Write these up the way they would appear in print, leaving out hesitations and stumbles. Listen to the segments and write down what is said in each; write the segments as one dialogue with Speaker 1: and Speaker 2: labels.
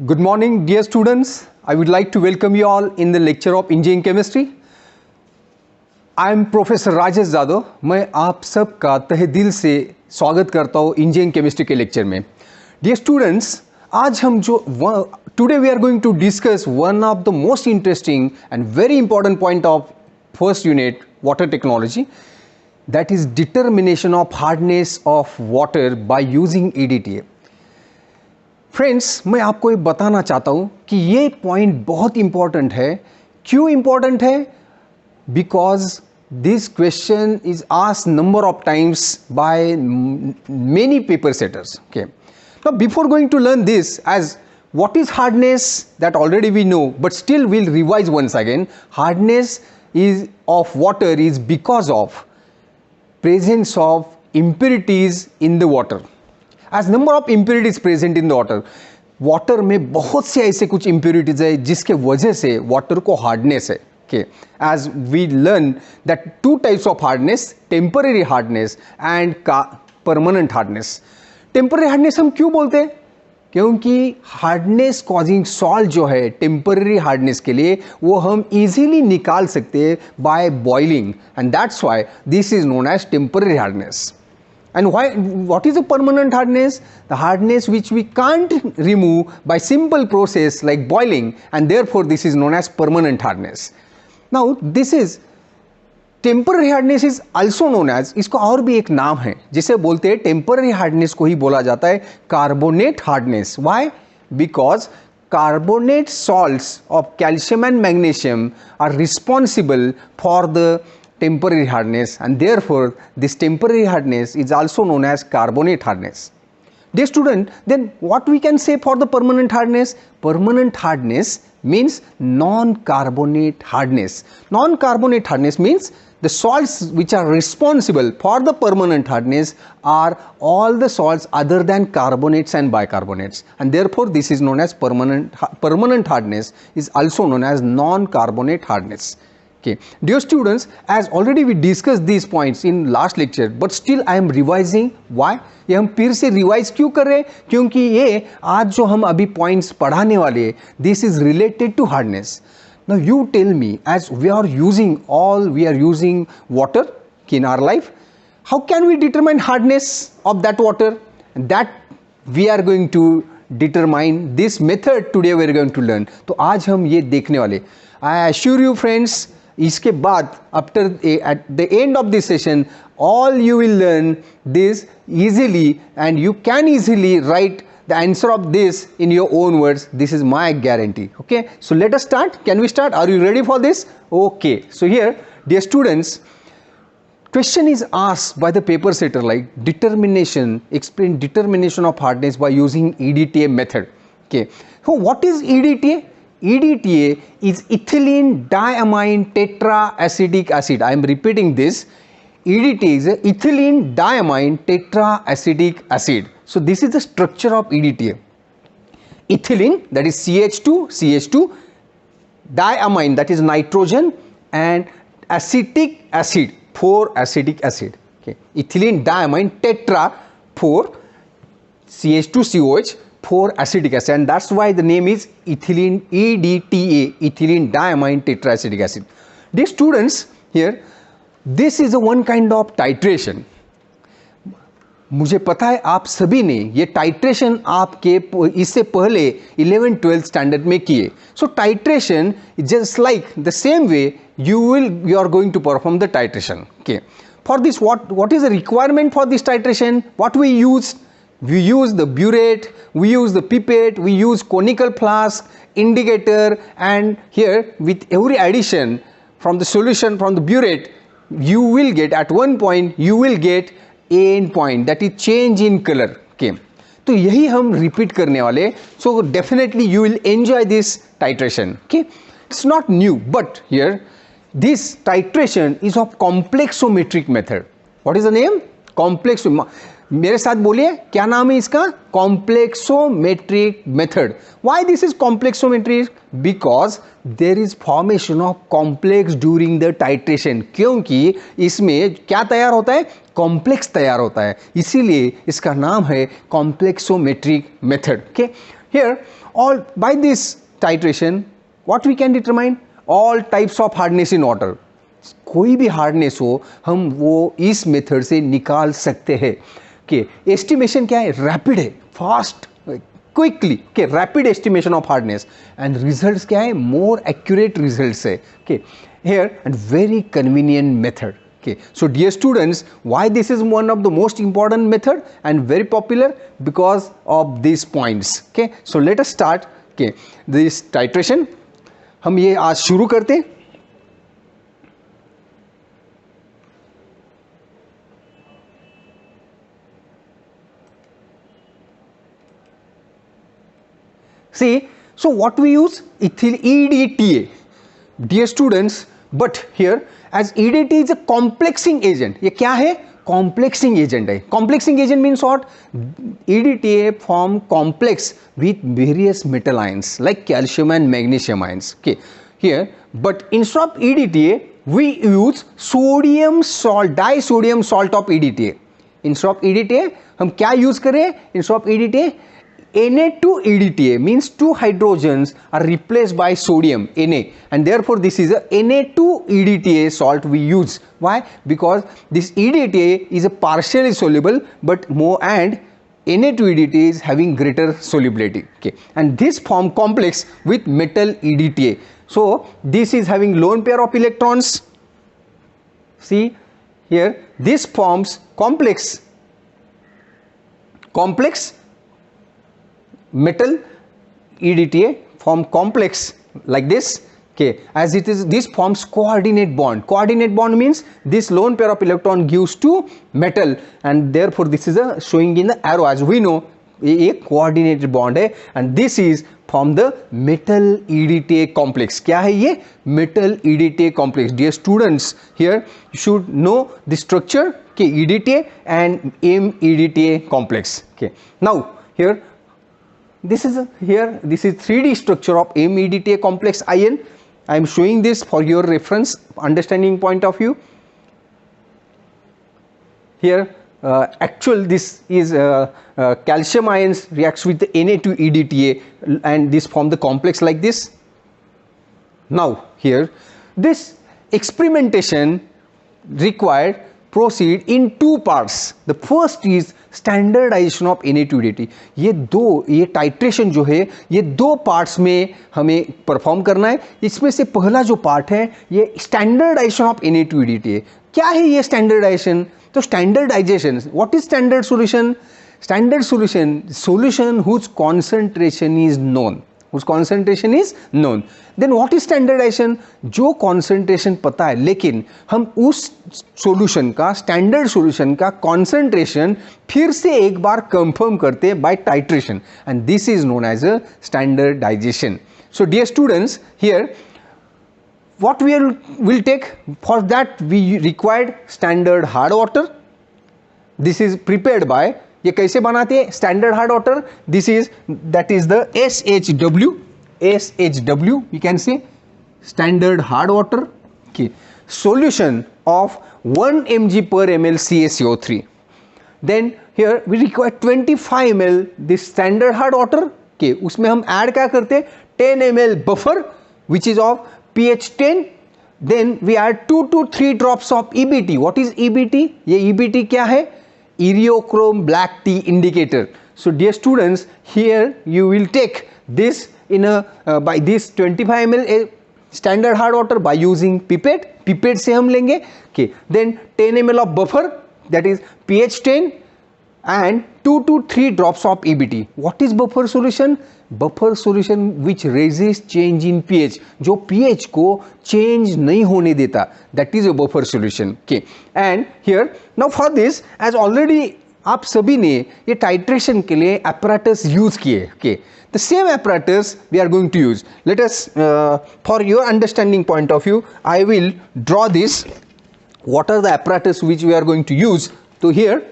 Speaker 1: Good morning, dear students. I would like to welcome you all in the lecture of Engineering Chemistry. I am Professor Rajesh Jadhav. मैं आप सबका तहे दिल से स्वागत करता हूँ इंजीनियरिंग केमिस्ट्री के लेक्चर में. Dear students, आज हम जो today we are going to discuss one of the most interesting and very important point of first unit water technology, that is determination of hardness of water by using EDTA. Friends, मैं आपको ये बताना चाहता हूँ कि ये point बहुत important है. क्यों इंपॉर्टेंट है? Because this question is asked number of times by many paper setters. Okay, now before going to learn this, as what is hardness, that already we know, but still we'll revise once again. Hardness is of water is because of presence of impurities in the water. As number of impurities present in the water, water में बहुत से ऐसे कुछ impurities है जिसके वजह से water को हार्डनेस है. Okay, as we learn that two types of hardness, temporary hardness and permanent hardness. Temporary hardness हम क्यों बोलते हैं? क्योंकि हार्डनेस कॉजिंग सॉल्ट जो है टेम्पररी हार्डनेस के लिए वो हम इजीली निकाल सकते हैं by boiling, and that's why this is known as temporary hardness. And what is a permanent hardness? The hardness which we can't remove by simple process like boiling, and therefore this is known as permanent hardness. Now this is temporary hardness is also known as, इसको और भी एक नाम है जिसे बोलते हैं temporary hardness को ही बोला जाता है carbonate hardness. Why? Because carbonate salts of calcium and magnesium are responsible for the temporary hardness, and therefore this temporary hardness is also known as carbonate hardness. Dear student, then what we can say for the permanent hardness? Permanent hardness means non-carbonate hardness. Non-carbonate hardness means the salts which are responsible for the permanent hardness are all the salts other than carbonates and bicarbonates, and therefore this is known as permanent hardness is also known as non-carbonate hardness. Okay, dear students, as already we discussed these points in last lecture, but still I am revising. Why? ये हम फिर से revise क्यों कर रहे हैं? क्योंकि ये आज जो हम अभी पॉइंट्स पढ़ाने वाले हैं, this is related to hardness. Now you tell me, as we are using water in our life, how can we determine hardness of that water? That we are going to determine. This method today we are going to learn. तो आज हम ये देखने वाले. I assure you friends, इसके बाद after at the end of this session all you will learn this easily, and you can easily write the answer of this in your own words. This is my guarantee. Okay, so let us start. Can we start? Are you ready for this? Okay, so here, dear students, question is asked by the paper setter like explain determination of hardness by using EDTA method. Okay, so what is EDTA? EDTA is ethylene diamine tetraacetic acid. I am repeating this. EDTA is ethylene diamine tetraacetic acid. So this is the structure of EDTA. Ethylene, that is CH2, diamine, that is nitrogen, and acetic acid, 4 acetic acid. Okay, ethylene diamine tetra, 4 CH2COH, 4 acetic acid, and that's why the name is ethylene, EDTA, ethylene diamine tetraacetic acid. Dear students, here this is a one kind of titration. मुझे पता है आप सभी ने ये titration आपके इससे पहले 11th-12th स्टैंडर्ड में किए. So titration just like the same way you are going to perform the titration. Okay, for this what is the requirement for this titration? What we use the burette, we use the pipette, we use conical flask, indicator, and here with every addition from the solution from the burette, you will get at one point you will get end point, that is change in color. Okay, तो यही हम repeat करने वाले. So definitely you will enjoy this titration. Okay, it's not new, but here this titration is of complexometric method. What is the name? मेरे साथ बोलिए क्या नाम है इसका, complexometric method. Why this is complexometric, because there is formation of complex during the titration. क्योंकि इसमें क्या तैयार होता है, कॉम्प्लेक्स तैयार होता है, इसीलिए इसका नाम है complexometric method. Okay, here all by this titration what we can determine all types of hardness in water. कोई भी हार्डनेस हो हम वो इस मेथड से निकाल सकते हैं. कि एस्टिमेशन क्या है, रैपिड है, फास्ट, क्विकली, के rapid estimation of hardness, and results क्या है, मोर एक्यूरेट रिजल्ट्स है. के here and very convenient method. Okay, so dear students, why this is one of the most important method and very popular, because of these points. Okay, so let us start. Okay, this titration हम ये आज शुरू करते हैं. See, so what we use, ethyl EDTA, dear students, but here as EDTA is a complexing agent. ये क्या है, complexing agent है. Complexing agent means what, EDTA form complex with various metal ions like calcium and magnesium ions. Okay, here, but instead of EDTA we use sodium salt, disodium salt of EDTA. Instead of EDTA हम क्या use करें, instead of EDTA Na2-EDTA means two hydrogens are replaced by sodium Na, and therefore this is a Na2-EDTA salt we use. Why? Because this EDTA is a partially soluble but more, and Na2-EDTA is having greater solubility. Okay, and this form complex with metal EDTA. So this is having lone pair of electrons. See here, this forms complex metal EDTA form complex like this. Okay, as it is, this forms coordinate bond. Coordinate bond means this lone pair of electron gives to metal, and therefore this is a showing in the arrow. As we know, a coordinated bond है, and this is from the metal EDTA complex. क्या है ये, metal EDTA complex. Dear students, here you should know the structure, okay, EDTA and MEDTA complex. Okay, now here this is here, this is 3D structure of MEDTA complex ion. I am showing this for your reference understanding point of view. Here actual this is calcium ions reacts with the Na2-EDTA, and this form the complex like this. Now here this experimentation required proceed in two parts. The first is standardization of Na2-EDTA. ये titration जो है ये दो parts में हमें perform करना है. इसमें से पहला जो पार्ट है ये स्टैंडर्डाइजेशन ऑफ Na2-EDTA. क्या है ये स्टैंडर्डाइजेशन, तो standardisation, what is standard solution, standard solution whose concentration is known, whose concentration is known. Then what is standardization, जो concentration पता है लेकिन हम उस solution का, standard solution का concentration फिर से एक बार confirm करते हैं by titration, and this is known as a standardization. So dear students, here what we will take, for that we required standard hard water. This is prepared by, ये कैसे बनाते हैं standard hard water, this is that is the SHW, you can say standard hard water. Okay, solution of 1 mg per ml CaCO3. Then here we require 25 ml this standard hard water. Okay, उसमें हम add क्या करते हैं 10 ml buffer which is of pH 10. Then we add 2 to 3 drops of EBT. What is EBT? ये EBT क्या है, Eriochrome black tea indicator. So dear students, here you will take this in a by this 25 ml standard hard water by using pipette से हम लेंगे. Okay, then 10 ml of buffer, that is pH 10, and 2 to 3 drops of EBT. What is buffer solution? Buffer solution which resists change in pH, जो pH को change नहीं होने देता, that is a buffer solution. Okay, and here now for this, as already आप सभी ने ये titration के लिए apparatus यूज किए. Okay, the same apparatus we are going to use. Let us for your understanding point of view, I will draw this. What are the apparatus which we are going to use? So here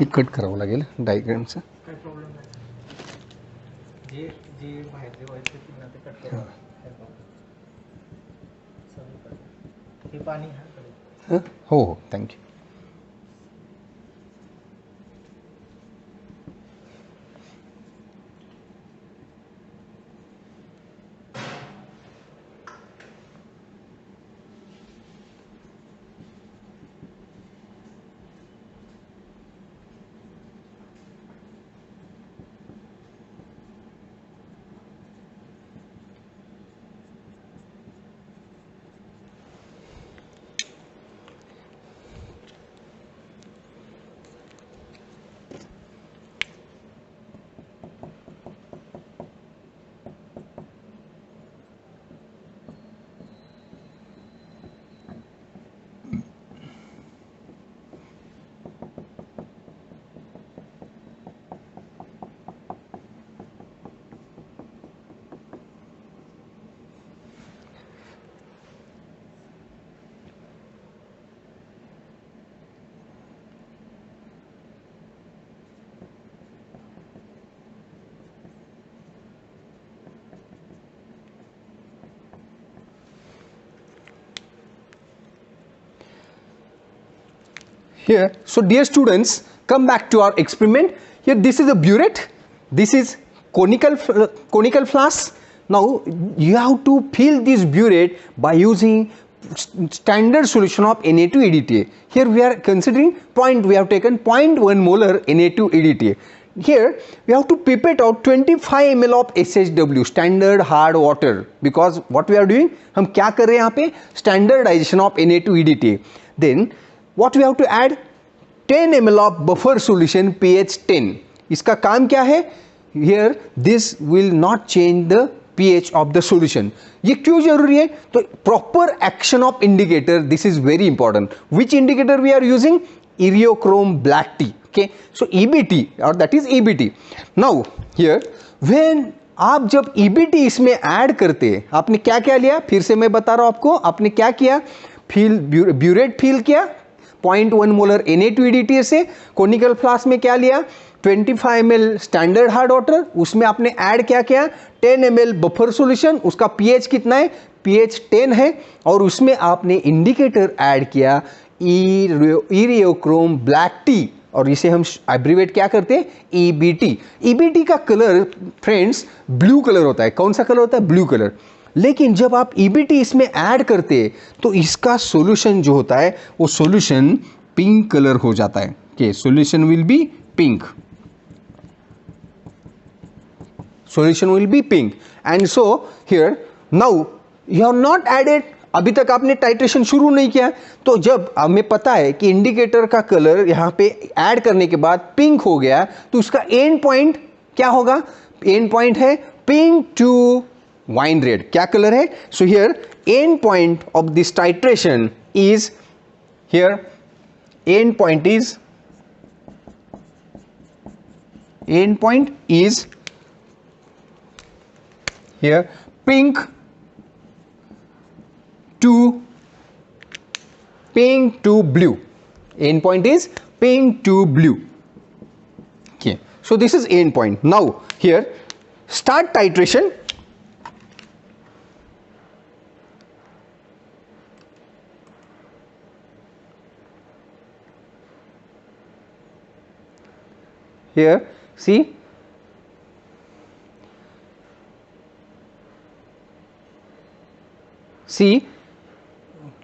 Speaker 1: हे cut करावं लागेल डायग्रामचं.
Speaker 2: काही problem नाही. जे जे बाहेरचे व्हायचे ते ते cut करा. हे पाणी हा
Speaker 1: हो हो thank you. Here, so dear students, come back to our experiment. Here, this is a burette. This is conical flask. Now, you have to fill this burette by using standard solution of Na2-EDTA. Here, we are considering we have taken 0.1 molar Na2-EDTA. Here, we have to pipette out 25 ml of SHW, standard hard water, because what we are doing, हम क्या कर रहे हैं यहाँ पे, standardization of Na2-EDTA. Then, what we have to add, 10 ml of buffer solution pH 10. इसका काम क्या है? Here this will not change the pH of the solution. ये क्यों जरूरी है? तो proper action of indicator, this is very important. Which indicator we are using? Eriochrome black tea. Okay, so EBT, or that is EBT. Now here when आप जब EBT इसमें add करते हैं, आपने क्या क्या लिया, फिर से मैं बता रहा हूं आपको, आपने क्या किया, ब्यूरेट फिल किया 0.1 मोलर Na2-EDTA से, कोनिकल फ्लास्क में क्या लिया, 25 ml स्टैंडर्ड हार्ड वाटर, उसमें आपने ऐड क्या किया, 10 ml बफर सॉल्यूशन, उसका pH कितना है, pH 10 है, और उसमें आपने इंडिकेटर ऐड किया इरियोक्रोम ब्लैक टी, और इसे हम एब्रीवेट क्या करते हैं, EBT. EBT का कलर फ्रेंड्स ब्लू कलर होता है. कौन सा कलर होता है, ब्लू कलर. लेकिन जब आप EBT इसमें ऐड करते तो इसका सॉल्यूशन जो होता है वो सॉल्यूशन पिंक कलर हो जाता है. के solution will be pink, solution will be pink. And so here now you have not added, अभी तक आपने टाइट्रेशन शुरू नहीं किया, तो जब हमें पता है कि इंडिकेटर का कलर यहाँ पे ऐड करने के बाद पिंक हो गया, तो उसका एंड पॉइंट क्या होगा, एंड पॉइंट है पिंक टू वाइन रेड. क्या कलर है, so here and point of this titration is here, and point is here pink to blue. End point is pink to blue. Okay, so this is end point. Now here start titration. Here see, see,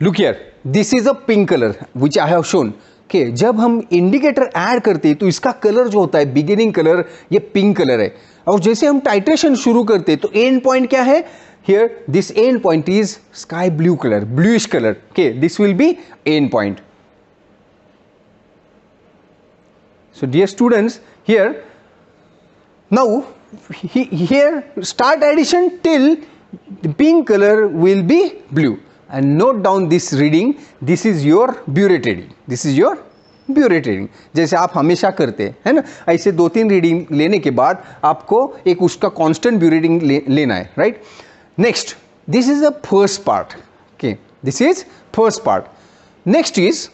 Speaker 1: look here, this is a pink color which I have shown. Okay, जब हम indicator add करते हैं तो इसका colour जो होता है beginning colour ये पिंक कलर है, और जैसे हम टाइट्रेशन शुरू करते हैं तो एंड पॉइंट क्या है, here this and point is sky blue colour, bluish colour. Okay, this will be and point. So dear students, here now here start addition till the pink color will be blue, and note down this reading. This is your burette reading. This is your burette reading. जैसे आप हमेशा करते हैं, है ना, ऐसे 2-3 reading लेने के बाद आपको एक उसका कांस्टेंट ब्यूरेटिंग लेना है, right. Next, this is the first part. Okay, this is first part. Next is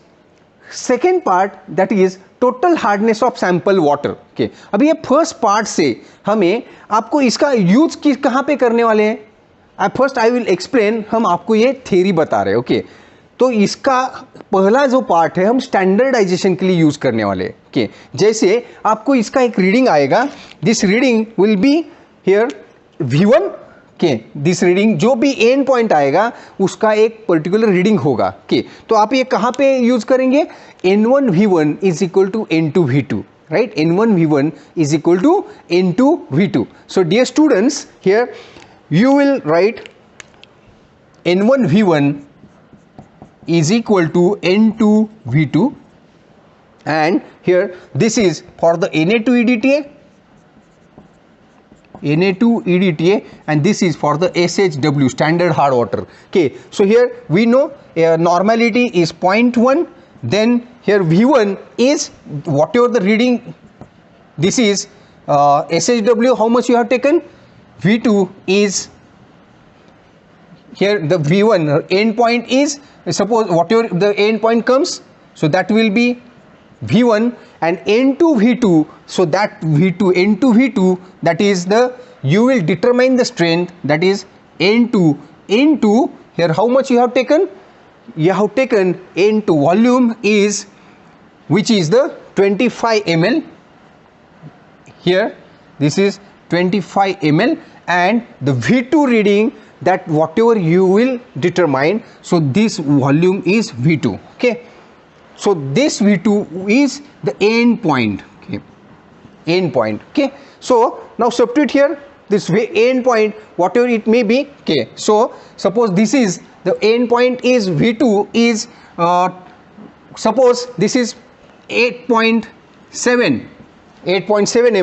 Speaker 1: second part, that is total hardness of sample water. Okay, अभी ये फर्स्ट पार्ट से हमें आपको इसका यूज कहाँ पे करने वाले हैं, फर्स्ट आई विल एक्सप्लेन, हम आपको ये थ्योरी बता रहे हैं। ओके, तो इसका पहला जो पार्ट है हम स्टैंडर्डाइजेशन के लिए यूज करने वाले हैं। ओके, जैसे आपको इसका एक रीडिंग आएगा, this reading will be here V1। के दिस रीडिंग, जो भी एंड पॉइंट आएगा उसका एक पर्टिकुलर रीडिंग होगा। के तो आप ये कहाँ पे यूज करेंगे, N1 V1 is equal to N2 V2, right. N1 V1 is equal to N2 V2। So dear students, here you will write N1 V1 is equal to N2 V2, and here this is for the Na2 EDTA, Na2 EDTA, and this is for the SHW, standard hard water. Okay, so here we know normality is 0.1, then here V1 is whatever the reading, this is SHW, how much you have taken, V2 is here the V1 end point is, suppose whatever the end point comes, so that will be V1, and N2 V2, so that V2 N2 V2, that is the, you will determine the strength, that is N2 into here how much you have taken, you have taken N2 volume is, which is the 25 ml, here this is 25 ml, and the V2 reading, that whatever you will determine, so this volume is V2. Okay, so this V2 is the end point. Okay, end point. Okay, so now substitute here this end point, whatever it may be. Okay, so suppose this is the end point is V2 is suppose this is 8.7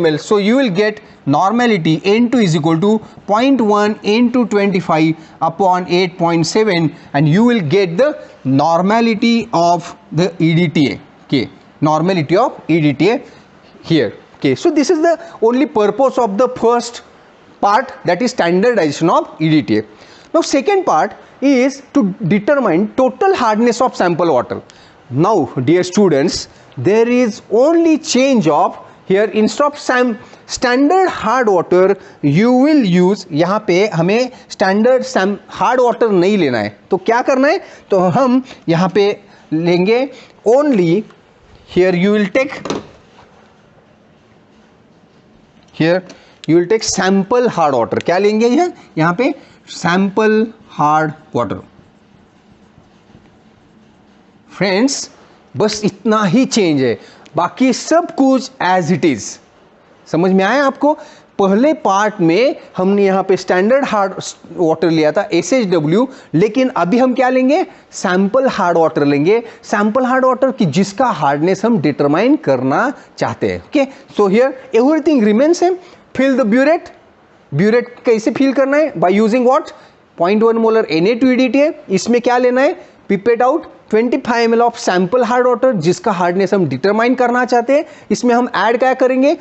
Speaker 1: ml, so you will get normality N2 is equal to 0.1 into 25 upon 8.7, and you will get the normality of the EDTA. Okay, normality of EDTA here. Okay, so this is the only purpose of the first part, that is standardization of EDTA. Now second part is to determine total hardness of sample water. Now dear students, there is only change of here, instead of standard hard water you will use, यहाँ पे हमें standard hard water नहीं लेना है, तो क्या करना है, तो हम यहाँ पे लेंगे only, here you will take, here you will take sample hard water, क्या लेंगे यहाँ पे sample hard water। फ्रेंड्स, बस इतना ही चेंज है, बाकी सब कुछ एज इट इज। समझ में आया आपको? पहले पार्ट में हमने यहाँ पे स्टैंडर्ड हार्ड वाटर लिया था SHW, लेकिन अभी हम क्या लेंगे, सैंपल हार्ड वाटर लेंगे, सैंपल हार्ड वाटर की जिसका हार्डनेस हम डिटरमाइन करना चाहते हैं। Okay, so here everything remains same. Fill the burette, burette कैसे फिल करना है, by using what, 0.1 molar Na2 EDTA। इसमें क्या लेना है, pipette out 25 ml of sample hard water जिसका हार्डनेस हम डिटरमाइन करना चाहते हैं। इसमें हम ऐड क्या करेंगे,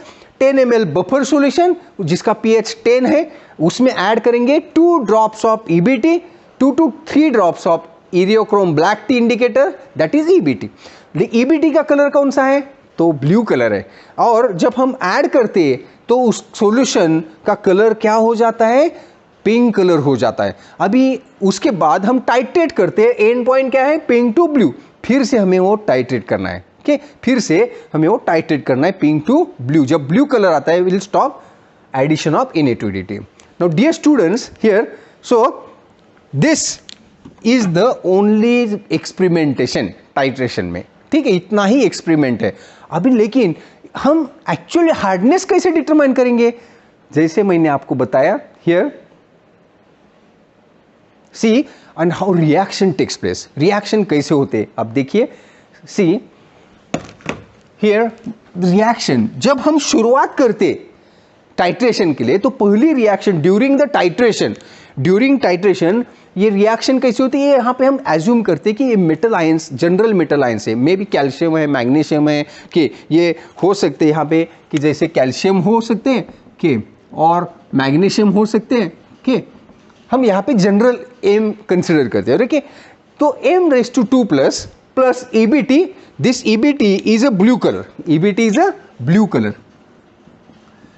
Speaker 1: 10 ml बफर सॉल्यूशन जिसका pH 10 है, उसमें ऐड करेंगे 2 drops of EBT, 2 to 3 drops of Eriochrome black T indicator, that is EBT। EBT का कलर कौन सा है, तो ब्लू कलर है, और जब हम ऐड करते हैं तो उस सॉल्यूशन का कलर क्या हो जाता है, पिंक कलर हो जाता है। अभी उसके बाद हम टाइट्रेट करते हैं, एंड पॉइंट क्या है, पिंक टू ब्लू, फिर से हमें वो टाइट्रेट करना है। ओके, फिर से हमें वो टाइट्रेट करना है पिंक टू ब्लू। जब ब्लू कलर आता है will stop addition of Na2 EDTA। Now dear students, here so this is the only experimentation titration में, ठीक है, इतना ही एक्सपेरिमेंट है अभी। लेकिन हम एक्चुअली हार्डनेस कैसे डिटरमाइन करेंगे, जैसे मैंने आपको बताया, here see and how reaction takes place, reaction कैसे होते हैं अब देखिए। सी हियर रिएक्शन, जब हम शुरुआत करते टाइट्रेशन के लिए, तो पहली reaction during the titration, during titration ये रिएक्शन कैसे होती है, यहाँ पे हम एज्यूम करते हैं कि ये metal ions, general metal ions है, मे बी कैल्शियम है, मैग्नीशियम है, कि ये हो सकते हैं यहाँ पे कि जैसे कैल्शियम हो सकते हैं कि और मैग्नीशियम हो सकते हैं कि हम यहाँ पे जनरल एम कंसिडर करते हैं। ओके, तो m raised to 2 plus plus EBT. This EBT is a blue color. EBT is a blue color.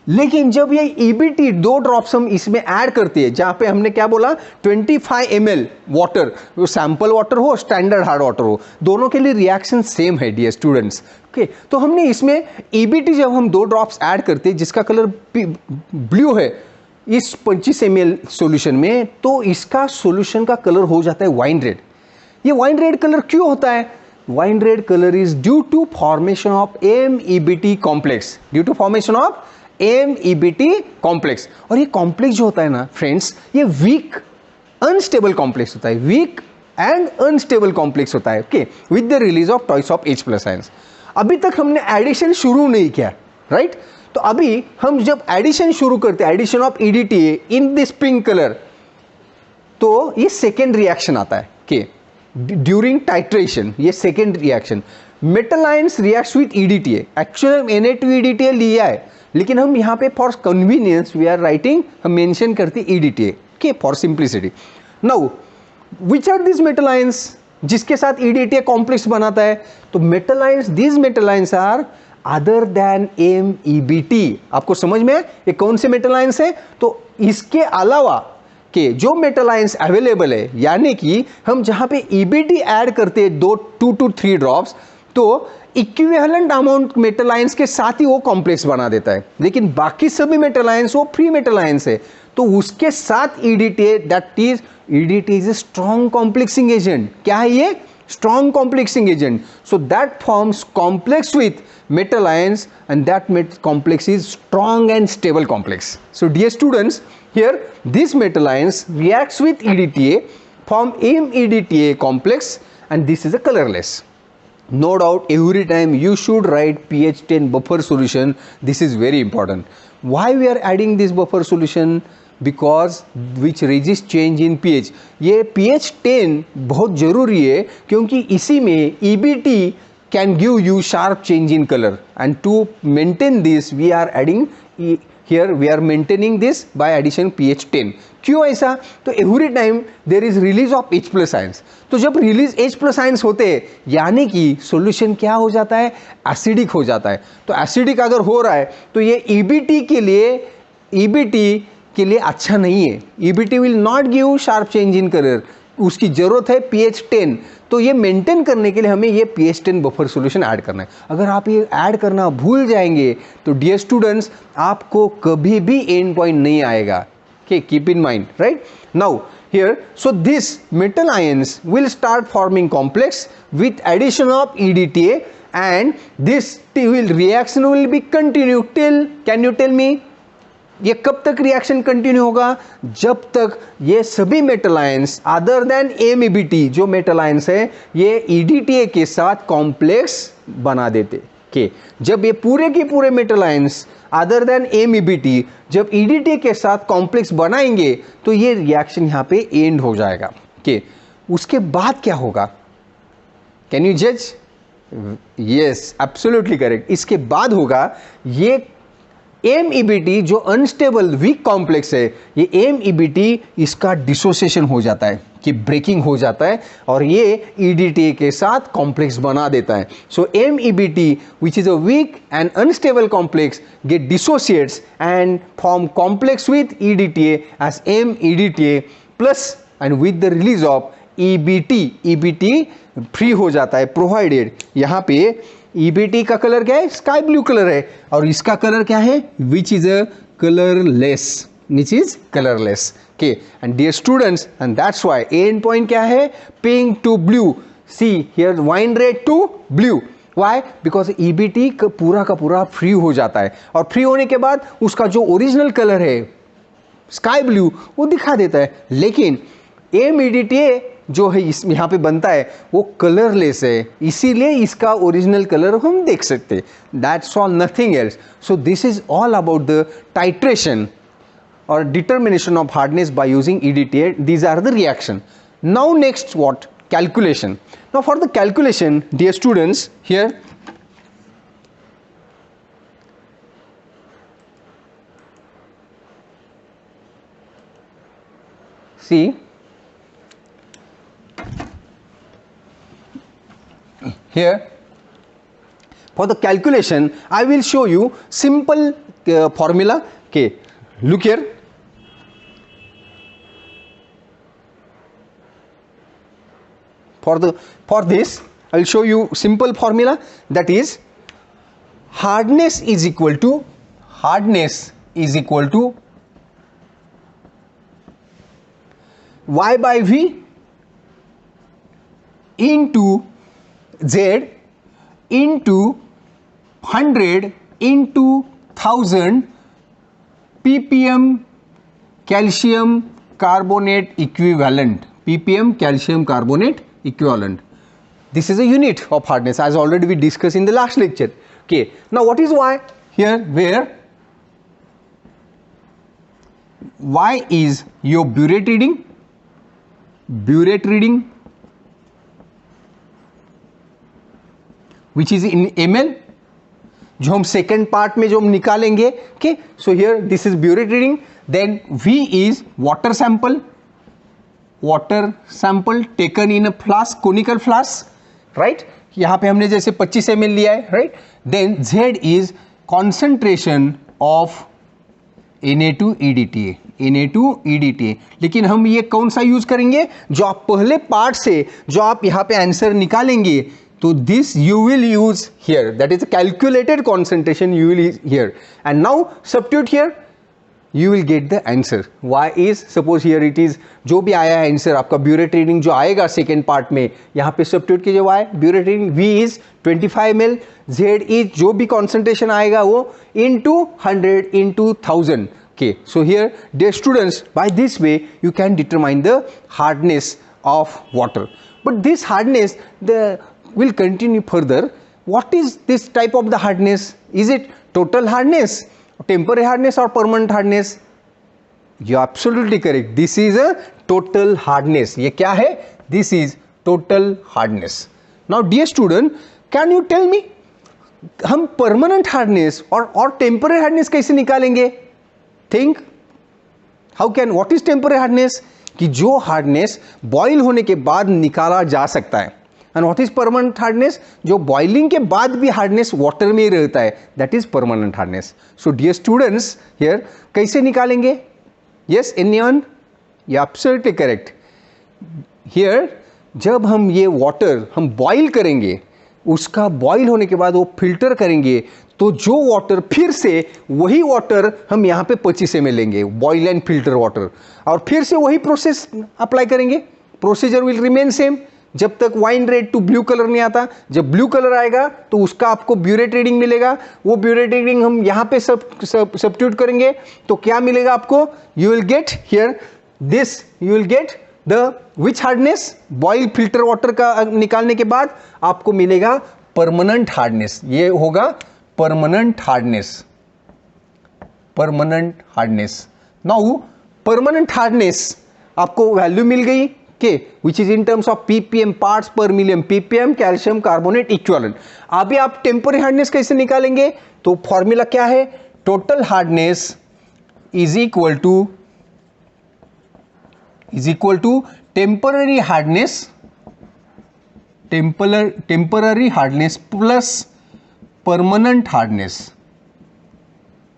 Speaker 1: लेकिन जब ये EBT 2 ड्रॉप्स हम इसमें ऐड करते हैं, जहां पे हमने क्या बोला 25 ml वाटर, वो सैंपल वाटर हो स्टैंडर्ड हार्ड वाटर हो, दोनों के लिए रिएक्शन सेम है डियर स्टूडेंट्स. ओके, तो हमने इसमें EBT जब हम 2 ड्रॉप्स ऐड करते हैं जिसका कलर ब्लू है इस 25 ml सॉल्यूशन में, तो इसका सॉल्यूशन का कलर हो जाता है वाइन रेड. ये वाइन रेड कलर क्यों होता है? Wine red colour is due to formation of MEBT complex, due to formation of MEBT complex. और ये कॉम्प्लेक्स जो होता है ना फ्रेंड्स, ये वीक अनस्टेबल कॉम्प्लेक्स होता है, वीक एंड अनस्टेबल कॉम्प्लेक्स होता है. Okay, with the release of toys of H+ ions. अभी तक हमने एडिशन शुरू नहीं किया, राइट? तो अभी हम जब एडिशन शुरू करते हैं, addition of EDTA in this pink colour, तो ये सेकेंड रिएक्शन आता है. के ड्यूरिंग टाइट्रेशन, ये second reaction metal ions reacts with EDTA. Actually Na2EDTA लिया है, लेकिन हम यहाँ पे for convenience we are writing, हम मेंशन करते EDTA के for simplicity. Now which are this metal ions जिसके साथ EDTA कॉम्प्लेक्स बनाता है? तो metal ions, this metal ions are other than MEBT. आपको समझ में ये कौन से मेटल आयंस है? तो इसके अलावा के जो मेटल आयंस अवेलेबल है, यानी कि हम जहां पे EBT ऐड करते हैं 2 to 3 ड्रॉप्स, तो इक्विवेलेंट अमाउंट मेटल आयंस के साथ ही वो कॉम्प्लेक्स बना देता है. लेकिन बाकी सभी मेटल आयंस वो फ्री मेटल आयंस है, तो उसके साथ EDTA, that is EDTA is a strong complexing agent. क्या है ये? Strong complexing agent. So that forms complex with metal ions, and that complex is strong and stable complex. So dear students, here these metal ions reacts with EDTA, form MEDTA complex, and this is a colorless. No doubt every time you should write pH 10 buffer solution. This is very important. Why we are adding this buffer solution? Because which resist change in pH. ये pH 10 बहुत जरूरी है, क्योंकि इसी में EBT can give you sharp change in color, and to maintain this we are adding here, we are maintaining this by addition pH 10. क्यों ऐसा? तो every time there is release of H+ ions. तो जब release H+ ions होते हैं, यानी कि solution क्या हो जाता है? एसिडिक हो जाता है. तो एसिडिक अगर हो रहा है तो ये EBT के लिए अच्छा नहीं है. EBT will not give sharp change in color. उसकी जरूरत है pH 10. तो ये मेंटेन करने के लिए हमें ये pH 10 बफर सॉल्यूशन ऐड करना है. अगर आप ये ऐड करना भूल जाएंगे तो डियर स्टूडेंट्स आपको कभी भी एंड पॉइंट नहीं आएगा. Okay, keep in mind, right? Now here, so this metal ions will start forming complex with addition of EDTA, and this reaction will be continue till, can you tell me, ये कब तक reaction continue होगा? जब तक ये सभी metal ions other than MEBT, जो metal ions है, ये EDTA के साथ कॉम्प्लेक्स बना देते. के जब ये पूरे के पूरे metal ions other than MEBT जब EDTA के साथ कॉम्प्लेक्स बनाएंगे तो ये रिएक्शन यहाँ पे एंड हो जाएगा. के उसके बाद क्या होगा? कैन यू जज? Yes, absolutely correct. इसके बाद होगा ये MEBT जो अनस्टेबल वीक कॉम्प्लेक्स है, ये MEBT इसका डिसोसिएशन हो जाता है, कि ब्रेकिंग हो जाता है, और ये EDTA के साथ कॉम्प्लेक्स बना देता है. So MEBT which is a weak and unstable complex get dissociates and form complex with EDTA as MEDTA plus, and with the release of EBT free हो जाता है, प्रोवाइडेड. यहाँ पे EBT का कलर क्या है? स्काई ब्लू कलर है, और इसका कलर क्या है? Which is a colourless, which is colourless. Okay, and dear students, and that's why end point क्या है? Pink to blue. See here wine red to blue. Why? Because EBT पूरा का पूरा फ्री हो जाता है, और फ्री होने के बाद उसका जो ओरिजिनल कलर है स्काई ब्लू वो दिखा देता है. लेकिन MEDTA जो है इस यहाँ पे बनता है वो कलरलेस है, इसीलिए इसका ओरिजिनल कलर हम देख सकते हैं. That's all, nothing else. So this is all about the titration or determination of hardness by using EDTA. These are the reaction. Now next what? Calculation. Now for the calculation, dear students, here see here for the calculation I will show you simple formula. Okay, look here. For this I will show you simple formula, that is hardness is equal to y by v into z into 100 into 1000 ppm calcium carbonate equivalent. ppm calcium carbonate equivalent. This is a unit of hardness, as already we discussed in the last lecture. Okay, now what is y here, where y is your burette reading which is in ml, जो हम second part में जो हम निकालेंगे. Okay, so here this is burette reading. Then v is water sample taken in a flask, conical flask, right? यहाँ पे हमने जैसे 25 ml लिया है, right? Then z is concentration of Na2 EDTA. लेकिन हम ये कौन सा यूज करेंगे, जो आप पहले पार्ट से जो आप यहाँ पे आंसर निकालेंगे, तो this you will use here, that is a calculated concentration you will use here, and now substitute here, you will get the answer. y is, suppose here it is, जो भी आया है आंसर आपका burette reading जो आएगा second part में, यहाँ पे substitute कीजिए y, burette reading v is 25 ml, z is जो भी concentration आएगा वो into 100 into 1000. Okay, so here dear students, by this way you can determine the hardness of water. But this hardness will continue further. What is this type of the hardness? Is it total hardness, temporary hardness or permanent hardness? You are absolutely correct. This is a total hardness. ये क्या है? This is total hardness. Now dear student, can you tell me हम permanent hardness और temporary hardness कैसे निकालेंगे? Think. How can, what is temporary hardness? कि जो hardness boil होने के बाद निकाला जा सकता है. And what is permanent hardness? जो boiling के बाद भी hardness water में ही रहता है, that is permanent hardness. So dear students, here कैसे निकालेंगे? Yes, anyone? You are absolutely correct. Here जब हम ये water हम boil करेंगे, उसका boil होने के बाद वो filter करेंगे, तो जो वाटर फिर से वही वाटर हम यहाँ पे 25 ml लेंगे, बॉयल एंड फिल्टर वाटर, और फिर से वही प्रोसेस अप्लाई करेंगे. प्रोसीजर विल रिमेन सेम जब तक wine red to blue colour नहीं आता. जब ब्लू कलर आएगा तो उसका आपको burette reading मिलेगा. वो burette reading हम यहाँ पे सब्स्टिट्यूट करेंगे, तो क्या मिलेगा आपको? You will get here this, you will get the which hardness, boil filter water का निकालने के बाद आपको मिलेगा परमानेंट हार्डनेस. ये होगा permanent hardness. Now permanent hardness आपको वैल्यू मिल गई के which is in terms of ppm parts per million, ppm calcium carbonate equivalent. अभी आप temporary hardness कैसे निकालेंगे? तो फॉर्मूला क्या है? total hardness is equal to temporary hardness plus permanent hardness.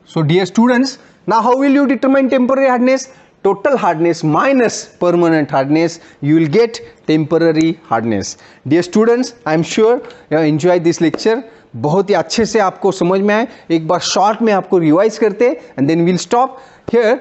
Speaker 1: So dear students, now how will you determine temporary hardness? Total hardness minus permanent hardness, you will get temporary hardness. Dear students, I am sure you enjoy this lecture. बहुत ही अच्छे से आपको समझ में आए. एक बार short में आपको रिवाइज करते and then will stop here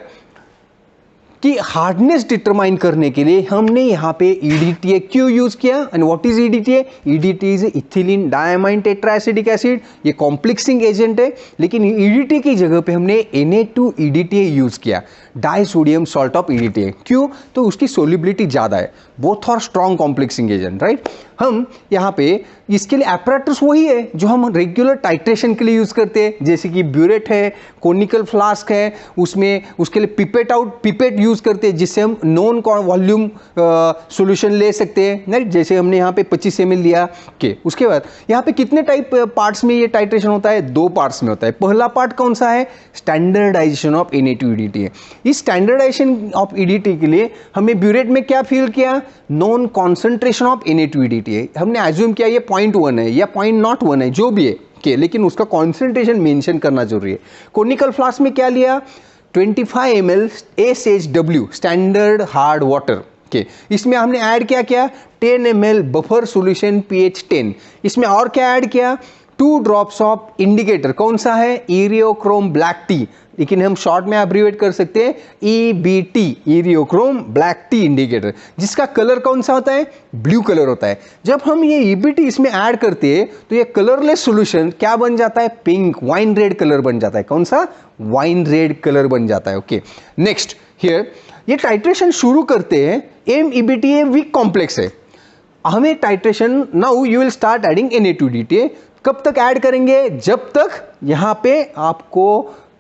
Speaker 1: कि हार्डनेस डिटरमाइन करने के लिए हमने यहाँ पे EDTA क्यों यूज किया. And what is EDTA? EDTA is ethylene diamine tetraacetic acid. ये कॉम्प्लेक्सिंग एजेंट है, लेकिन EDTA की जगह पे हमने Na2 EDTA यूज किया, di sodium salt of EDTA. क्यों? तो उसकी सोल्युबिलिटी ज़्यादा है, both are strong complexing agent, right. हम यहाँ पे इसके लिए एपरेटस वही है जो हम रेगुलर टाइट्रेशन के लिए यूज करते हैं, जैसे कि ब्यूरेट है, कोनिकल फ्लास्क है, उसमें उसके लिए पिपेट यूज यूज़ करते हैं जिससे हम नॉन वॉल्यूम सॉल्यूशन ले सकते हैं, राइट। जैसे हमने यहाँ पे 25 ml लिया के, उसके बाद यहाँ पे कितने टाइप पार्ट्स में ये टाइट्रेशन होता है? 2 पार्ट्स में होता है। पहला पार्ट कौन सा है? Standardisation of Na2EDTA। इस स्टैंडर्डाइजेशन ऑफ EDTA के लिए हमें ब्यूरेट में क्या फील किया? Non concentration of Na2EDTA। हमने एज्यूम किया ये 0.1 है या 0.01 है, जो भी है के, लेकिन उसका कॉन्सेंट्रेशन मेंशन करना जरूरी है। कोनिकल फ्लास्क में क्या लिया? 25 ml SHW standard hard water के। इसमें हमने ऐड क्या 10 ml बफर सॉल्यूशन pH 10। इसमें और क्या ऐड किया? 2 ड्रॉप्स ऑफ इंडिकेटर। कौन सा है? इरियोक्रोम ब्लैक टी, लेकिन हम शॉर्ट में एब्रीवेट कर सकते हैं EBT, Eriochrome black T indicator, जिसका कलर कौन सा होता है? ब्लू कलर होता है। जब हम ये EBT इसमें ऐड करते हैं तो ये कलरलेस सॉल्यूशन क्या बन जाता है? पिंक वाइन रेड कलर बन जाता है। कौन सा? वाइन रेड कलर बन जाता है। ओके, नेक्स्ट हियर ये टाइट्रेशन शुरू करते हैं। MEBTA वीक कॉम्प्लेक्स है। हमें titration now you will start adding Na2EDTA। कब तक ऐड करेंगे? जब तक यहाँ पे आपको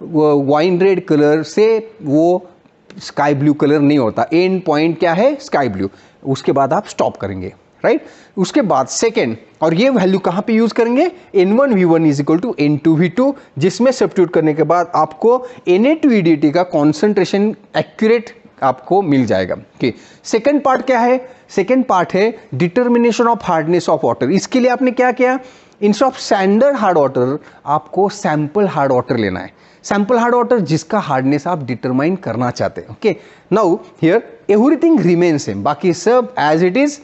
Speaker 1: वाइन रेड कलर से वो स्काई ब्लू कलर नहीं होता। एंड पॉइंट क्या है? Sky blue. उसके बाद आप स्टॉप करेंगे, राइट। उसके बाद सेकेंड, और ये वैल्यू कहाँ पे यूज करेंगे? N1V1 is equal to N2V2, जिसमें सब्स्टिट्यूट करने के बाद आपको Na2EDTA का कॉन्सेंट्रेशन एक्यूरेट आपको मिल जाएगा। ओके, सेकेंड पार्ट क्या है? सेकेंड पार्ट है determination of hardness of water. इसके लिए आपने क्या किया? Instead of standard hard water आपको सैंपल हार्ड वाटर लेना है। सैंपल हार्ड वाटर जिसका हार्डनेस आप डिटरमाइन करना चाहते हैं। Okay, now here everything remains same, बाकी सब as it is,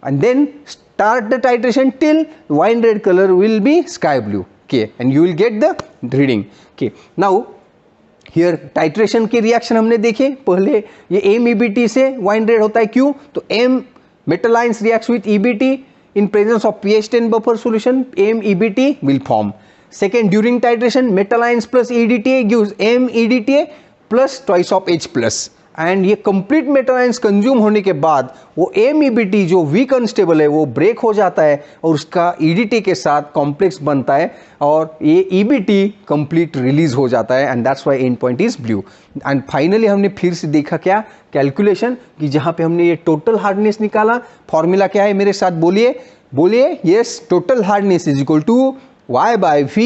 Speaker 1: and then start the titration till wine red colour will be sky blue. Okay, and you will get the reading. Okay, now here titration के reaction हमने देखे। पहले ये MEBT से wine red होता है, क्यों? तो M metal ions reacts with EBT in presence of pH 10 buffer solution, MEBT will form. Second, during titration metal ions plus EDTA gives MEDTA plus twice of H plus, and ये complete metal ions consume होने के बाद वो MEBT जो week unstable है वो break हो जाता है और उसका EDTA के साथ कॉम्प्लेक्स बनता है और ये EBT कंप्लीट रिलीज हो जाता है, and that's why end point is blue. And finally हमने फिर से देखा क्या? कैलकुलेशन, कि जहां पे हमने ये टोटल हार्डनेस निकाला। फॉर्मूला क्या है? मेरे साथ बोलिए। Yes, total hardness is equal to Y by V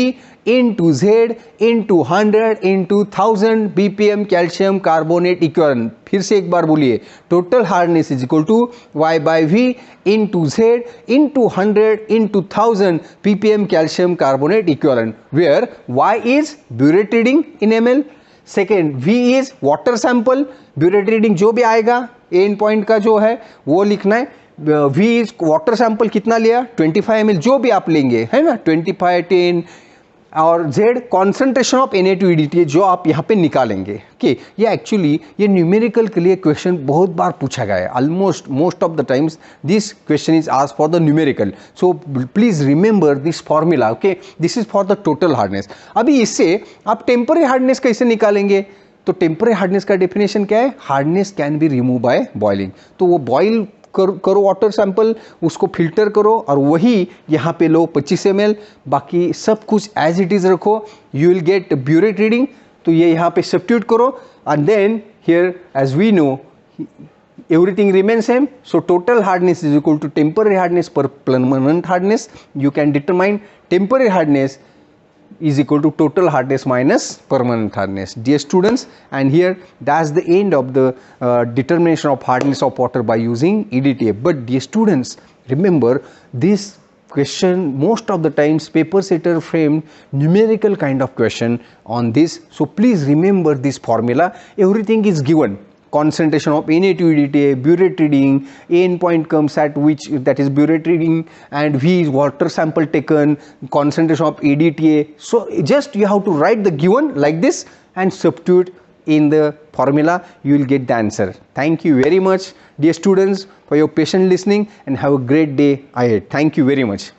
Speaker 1: into Z into 100 into 1000 BPM calcium carbonate equivalent. फिर से एक बार बोलिए, total hardness is equal to Y by V into Z into 100 into 1000 ppm calcium carbonate equivalent, where Y is burette reading in ml, second V is water sample, burette reading जो भी आएगा and point का जो है वो लिखना है। V is water sample कितना लिया? 25 ml, जो भी आप लेंगे, है ना, 25, 10, और Z कॉन्सेंट्रेशन ऑफ Na2EDTA जो आप यहाँ पे निकालेंगे। कि ये एक्चुअली ये न्यूमेरिकल के लिए क्वेश्चन बहुत बार पूछा गया है। Almost most of the times this question is asked for the numerical, so please remember this formula. Okay, this is for the total hardness. अभी इससे आप टेम्पररी हार्डनेस कैसे निकालेंगे? तो टेम्पररी हार्डनेस का डेफिनेशन क्या है? Hardness can be remove by boiling. तो वो बॉइल करो वाटर सैंपल, उसको फिल्टर करो और वही यहाँ पे लो 25 ml, बाकी सब कुछ एज इट इज रखो, you will get burette reading. तो ये यहाँ पे सब्स्टिट्यूट करो and then here as we know everything remains same, so total hardness is equal to temporary hardness per permanent hardness. You can determine temporary hardness is equal to total hardness minus permanent hardness. Dear students, and here that's the end of the determination of hardness of water by using EDTA. But dear students, remember this question most of the times paper setter framed numerical kind of question on this, so please remember this formula. Everything is given. Concentration of Na2EDTA, burette reading, end point comes at which, that is burette reading, and V is water sample taken, concentration of EDTA. So just you have to write the given like this and substitute in the formula, you will get the answer. Thank you very much dear students for your patient listening and have a great day ahead. Thank you very much.